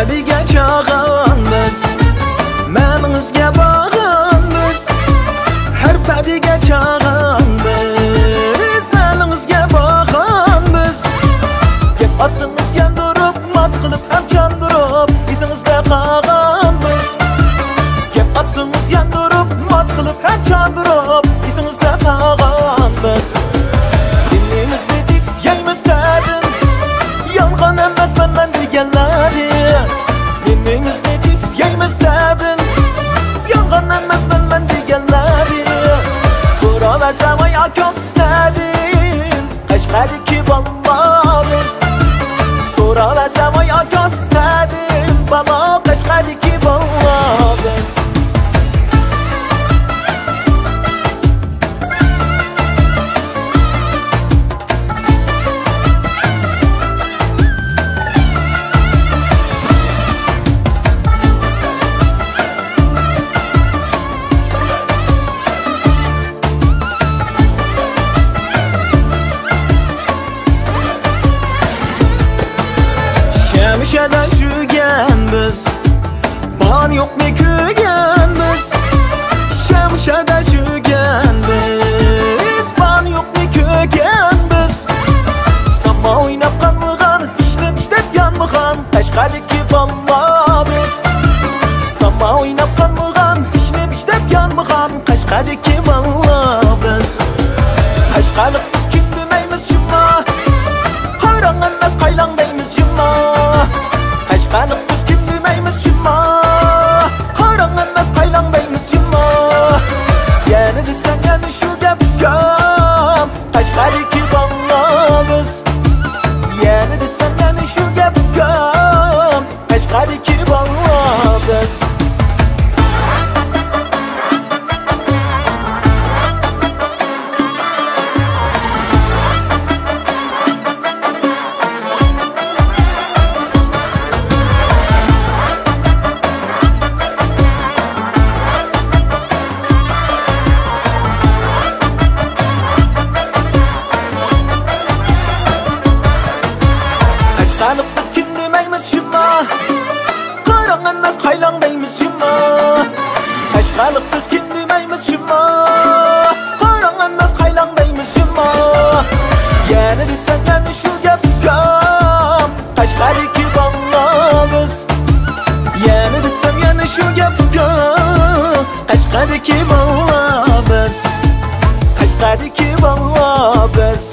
padiga chog'an biz, mamimizga bog'an biz. Har padiga chog'an biz, mamimizga bog'an biz. Gap osimiz yandurib, mat qilib ham chandurib, esingizda qolgan biz. Gap osimiz yandurib, mat qilib ham chandurib, esingizda qolgan biz. Dinimizni deb yeymiz dadin, yolg'on emas men deganlari. Dinimizni deb yeymiz dadin, yolg'on emas men deganlari. So'ramasam ayakos dadin, Qashqadagi ballamiz. So'ramasam ayakos dadin, balo Qashqadagi ballamiz. Şemşede şügen biz, ban yok ne kögen biz. Şemşede şügen biz, ban yok ne kögen biz. Sama oynap kanmıgan, işlep yanmıgan, Qashqadagi balla biz. Sama oynap kanmıgan, işlep yanmıgan, Qashqadagi balla biz. Qashqalik biz kim demeymiz şima, Qayran emas qaylan deymiz şima. Qashqalik biz kim demeymiz şima, Qayran emas qaylan deymiz şima. Yani desem yani şu gap gam, Qashqadagi balla biz. Yani desem yani şu gap gam, Qashqadagi balla biz. Qashqalik biz kim demeymiz şima, Qayran emas qaylan deymiz şima. Qashqalik biz kim demeymiz şima, Qayran emas qaylan deymiz şima. Yani desem yani şu gap gam, Qashqadagi balla biz. Yani desem yani şu gap gam, Qashqadagi balla biz. Qashqadagi balla biz.